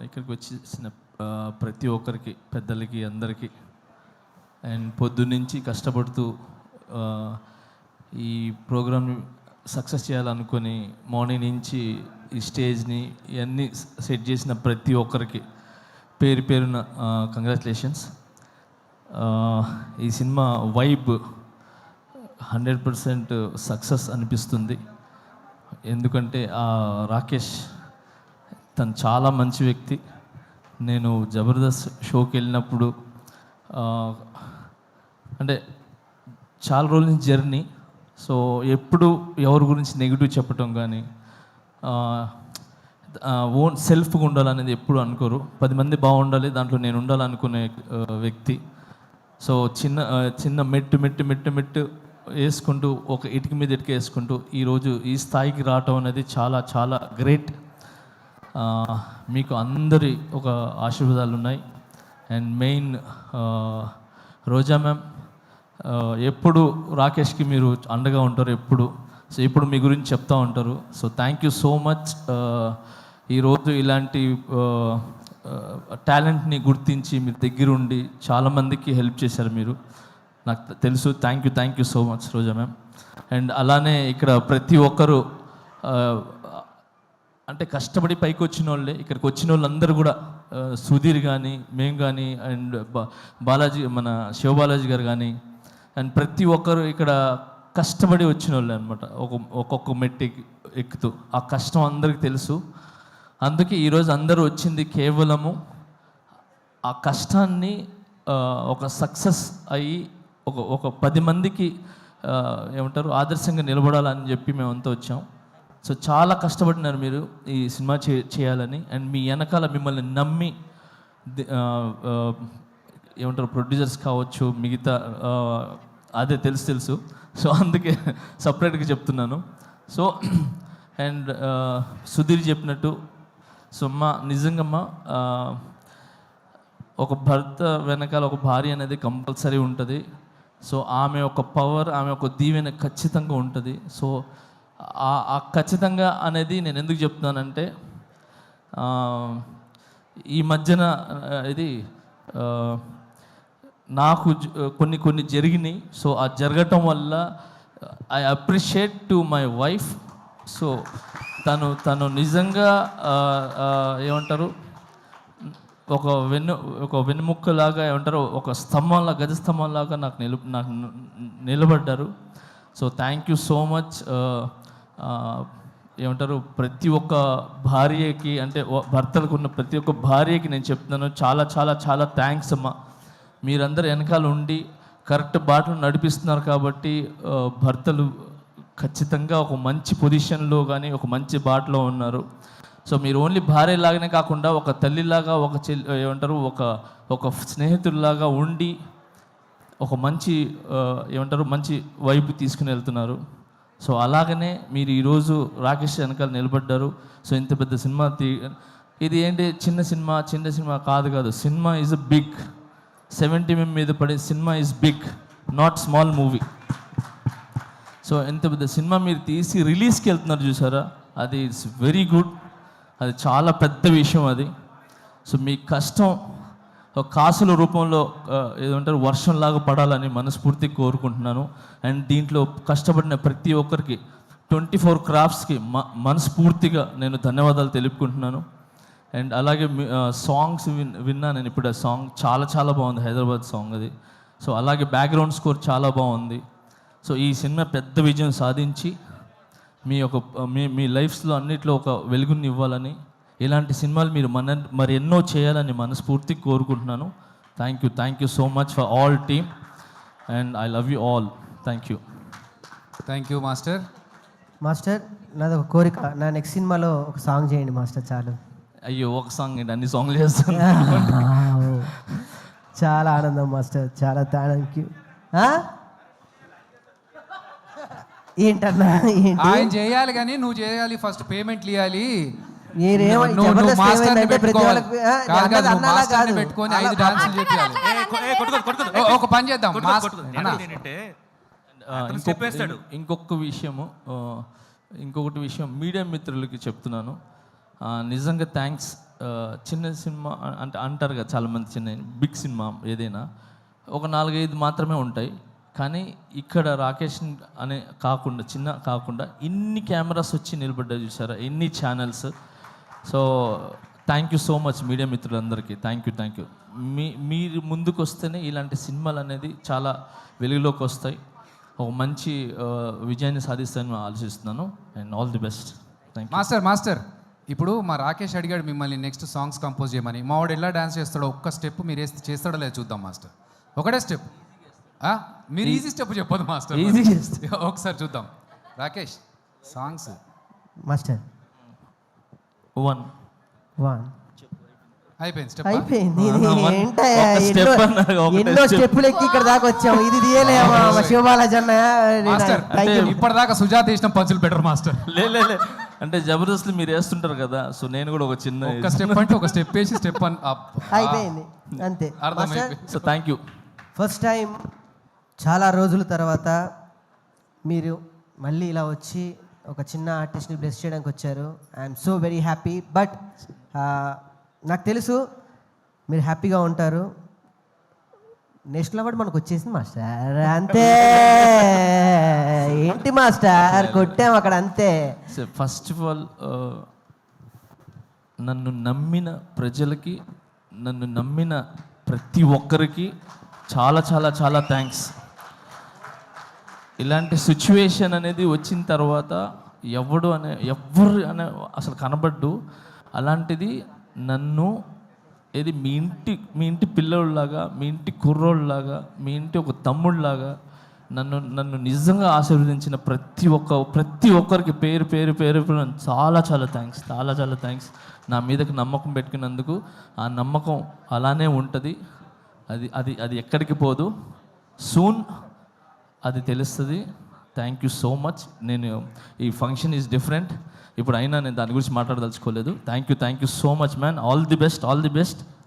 ఇక్కడికి వచ్చేసిన ప్రతి ఒక్కరికి, పెద్దలకి, అందరికీ, అండ్ పొద్దున్నుంచి కష్టపడుతూ ఈ ప్రోగ్రామ్ సక్సెస్ చేయాలనుకొని మార్నింగ్ నుంచి ఈ స్టేజ్ని ఇవన్నీ సెట్ చేసిన ప్రతి ఒక్కరికి పేరు పేరున కంగ్రాచులేషన్స్. ఈ సినిమా వైబ్ 100% సక్సెస్ అనిపిస్తుంది. ఎందుకంటే రాకేష్ తను చాలా మంచి వ్యక్తి. నేను జబర్దస్త్ షోకి వెళ్ళినప్పుడు అంటే చాలా రోజుల నుంచి జర్నీ, సో ఎప్పుడు ఎవరి గురించి నెగిటివ్ చెప్పటం కానీ ఓన్ సెల్ఫ్గా ఉండాలనేది ఎప్పుడు అనుకోరు. 10 మంది బాగుండాలి, దాంట్లో నేను ఉండాలనుకునే వ్యక్తి. సో చిన్న మెట్టు వేసుకుంటూ, ఒక ఇటుక మీద ఇటుక వేసుకుంటూ ఈరోజు ఈ స్థాయికి రావటం అనేది చాలా చాలా గ్రేట్. మీకు అందరి ఒక ఆశీర్వాదాలు ఉన్నాయి. అండ్ మెయిన్ రోజా మ్యామ్, ఎప్పుడు రాకేష్కి మీరు అండగా ఉంటారు ఎప్పుడు. సో ఇప్పుడు మీ గురించి చెప్తూ ఉంటారు. So thank you so much. ఈరోజు ఇలాంటి టాలెంట్ని గుర్తించి మీరు దగ్గరుండి చాలామందికి హెల్ప్ చేశారు మీరు, నాకు తెలుసు. Thank you so much Roja ma'am. And అలానే ఇక్కడ ప్రతి ఒక్కరు అంటే కష్టపడి పైకి వచ్చిన వాళ్ళే. ఇక్కడికి వచ్చిన వాళ్ళందరూ కూడా సుధీర్ కానీ, మేము కానీ, అండ్ బాలాజీ, మన శివబాలాజీ గారు కానీ, అండ్ ప్రతి ఒక్కరు ఇక్కడ కష్టపడి వచ్చిన వాళ్ళే అనమాట. ఒక్కొక్క మెట్టు ఎక్కుతూ ఆ కష్టం అందరికీ తెలుసు. అందుకే ఈరోజు అందరూ వచ్చింది కేవలము ఆ కష్టాన్ని ఒక సక్సెస్ అయ్యి ఒక 10 మందికి ఏమంటారు ఆదర్శంగా నిలబడాలని చెప్పి మేమంతా వచ్చాం. సో చాలా కష్టపడినారు మీరు ఈ సినిమా చేయాలని. అండ్ మీ వెనకాల మిమ్మల్ని నమ్మి ఏమంటారు ప్రొడ్యూసర్స్ కావచ్చు, మిగతా అదే తెలుసు. సో అందుకే సపరేట్గా చెప్తున్నాను. సో అండ్ సుధీర్ చెప్పినట్టు, సో నిజంగా ఒక భర్త వెనకాల ఒక భార్య అనేది కంపల్సరీ ఉంటుంది. సో ఆమె ఒక పవర్, ఆమె ఒక దీవెన ఖచ్చితంగా ఉంటుంది. సో ఆ ఖచ్చితంగా అనేది నేను ఎందుకు చెప్తున్నానంటే, ఈ మధ్యన ఇది నాకు కొన్ని జరిగినాయి. సో ఆ జరగటం వల్ల I appreciate to my wife. So తను నిజంగా ఏమంటారు ఒక వెన్నుముక్కలాగా, ఏమంటారు ఒక స్తంభంలా, గజ స్తంభంలాగా నాకు నిలబడ్డారు. So thank you so much. ఏమంటారు ప్రతి ఒక్క భార్యకి, అంటే భర్తలకు ఉన్న ప్రతి ఒక్క భార్యకి నేను చెప్తున్నాను, చాలా చాలా చాలా థ్యాంక్స్ అమ్మా. మీరందరూ వెనకాల ఉండి కరెక్ట్ బాటలు నడిపిస్తున్నారు కాబట్టి భర్తలు ఖచ్చితంగా ఒక మంచి పొజిషన్లో కానీ ఒక మంచి బాటలో ఉన్నారు. సో మీరు ఓన్లీ భార్యలాగానే కాకుండా ఒక తల్లిలాగా, ఒక ఏమంటారు ఒక స్నేహితుల్లాగా ఉండి ఒక మంచి ఏమంటారు మంచి వైపు తీసుకుని వెళ్తున్నారు. సో అలాగనే మీరు ఈరోజు రాకేష్ వెనకాల నిలబడ్డారు. సో ఇంత పెద్ద సినిమా ఇది ఏంటి చిన్న సినిమా కాదు. Cinema is a big. 70 mm మీద పడే cinema is big, not small movie. So ఎంత పెద్ద సినిమా మీరు తీసి రిలీజ్కి వెళ్తున్నారు చూసారా, అది ఇట్స్ వెరీ గుడ్. అది చాలా పెద్ద విషయం అది. సో మీ కష్టం ఒక కాసుల రూపంలో ఏదంటారు వర్షంలాగా పడాలని మనస్ఫూర్తిగా కోరుకుంటున్నాను. అండ్ దీంట్లో కష్టపడిన ప్రతి ఒక్కరికి 24 క్రాఫ్ట్స్కి మనస్ఫూర్తిగా నేను ధన్యవాదాలు తెలుపుకుంటున్నాను. అండ్ అలాగే సాంగ్స్ విన్నా నేను ఇప్పుడు. ఆ సాంగ్ చాలా చాలా బాగుంది, హైదరాబాద్ సాంగ్ అది. సో అలాగే బ్యాక్గ్రౌండ్ స్కోర్ చాలా బాగుంది. సో ఈ సినిమా పెద్ద విజయం సాధించి మీ లైఫ్స్లో అన్నిట్లో ఒక వెలుగుని ఇవ్వాలని, ఇలాంటి సినిమాలు మీరు మరి ఎన్నో చేయాలని మనస్ఫూర్తిగా కోరుకుంటున్నాను. Thank you so much for all team and I love you all. Thank you master. నాది ఒక కోరిక, నా నెక్స్ట్ సినిమాలో ఒక సాంగ్ చేయండి మాస్టర్. చాలు. అయ్యో ఒక సాంగ్ ఏంటి, అన్ని సాంగ్లు చేస్తాను. చాలా ఆనందం మాస్టర్, చాలా థ్యాంక్ యూ. ఏంటన్నా ఆయన చేయాలి కానీ నువ్వు చేయాలి, ఫస్ట్ పేమెంట్లు ఇవ్వాలి. పెట్టుకొని 5 డాన్సులు చెప్పాలి. ఒక పని చేద్దాం. ఇంకొకటి విషయం మీడియా మిత్రులకి చెప్తున్నాను. నిజంగా థ్యాంక్స్. చిన్న సినిమా అంటే అంటారు కదా చాలామంది చిన్న బిగ్ సినిమా ఏదైనా ఒక 4-5 మాత్రమే ఉంటాయి. కానీ ఇక్కడ రాకేష్ అనే కాకుండా చిన్న కాకుండా ఇన్ని కెమెరాస్ వచ్చి నిలబడ్డా చూసారా, ఎన్ని channels. So thank you so much media మిత్రులందరికీ. Thank you. మీరు ముందుకు వస్తేనే ఇలాంటి సినిమాలు అనేది చాలా వెలుగులోకి వస్తాయి, ఒక మంచి విజయాన్ని సాధిస్తానని ఆలోచిస్తున్నాను. And all the best. Thank you. Master ఇప్పుడు మా రాకేష్ అడిగాడు మిమ్మల్ని నెక్స్ట్ సాంగ్స్ కంపోజ్ చేయమని. మా వాడు ఎలా డాన్స్ చేస్తాడో ఒక్క స్టెప్ మీరు వేస్తే చేస్తాడో లేదు చూద్దాం మాస్టర్. ఒకటే స్టెప్ మీరు ఈజీ స్టెప్ చెప్పదు మాస్టర్, ఈజీ ఒకసారి చూద్దాం. రాకేష్ సాంగ్స్ మాస్టర్ 1 అయిపోయింది స్టెప్. అయిపోయింది. ఒక step అన్నారు, ఒకటే ఎన్నో step. స్టెప్పులు ఎక్కి ఇక్కడ దాకా వచ్చాము. ఇది తీయలేమా శివబాలాజీ అన్న? మాస్టర్ ఇప్పటిదాకా సుజాత వేసిన పంచులు బెటర్ మాస్టర్. లే అంటే జబర్దస్త్ మీరు వేస్తుంటారు కదా, సో నేను కూడా ఒక చిన్న ఒక స్టెప్ అంటే ఒక స్టెప్ వేసి స్టెప్ అయిపోయింది అంతే. అర్థమైపోయింది. So thank you. First time చాలా రోజుల తర్వాత మీరు మళ్ళీ ఇలా వచ్చి ఒక చిన్న ఆర్టిస్ట్ని బ్లెస్ చేయడానికి వచ్చారు. I'm so very happy. But నాకు తెలుసు మీరు హ్యాపీగా ఉంటారు. నేషనల్ అవార్డు మనకు వచ్చేసింది మాస్టర్, అంతే. ఏంటి మాస్టర్ కొట్టాం అక్కడ, అంతే. సో ఫస్ట్ ఆఫ్ ఆల్ నన్ను నమ్మిన ప్రజలకి, నన్ను నమ్మిన ప్రతి ఒక్కరికి చాలా థ్యాంక్స్. ఇలాంటి సిచ్యువేషన్ అనేది వచ్చిన తర్వాత ఎవరు అనే అసలు కనబడ్డు. అలాంటిది నన్ను ఏది మీ ఇంటి పిల్లోళ్ళలాగా, మీ ఇంటి కుర్రోళ్ళలాగా, మీ ఇంటి ఒక తమ్ముళ్ళలాగా నన్ను నిజంగా ఆశీర్వదించిన ప్రతి ఒక్కరికి పేరు చాలా థ్యాంక్స్. నా మీదకి నమ్మకం పెట్టుకున్నందుకు. ఆ నమ్మకం అలానే ఉంటుంది, అది ఎక్కడికి పోదు. సూన్ అది తెలుస్తుంది. Thank you so much. నేను ఈ ఫంక్షన్ ఈజ్ డిఫరెంట్ ఇప్పుడు, అయినా నేను దాని గురించి మాట్లాడదలుచుకోలేదు. Thank you so much man. All the best.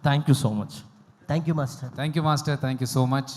Thank you so much. Thank you master. Thank you so much.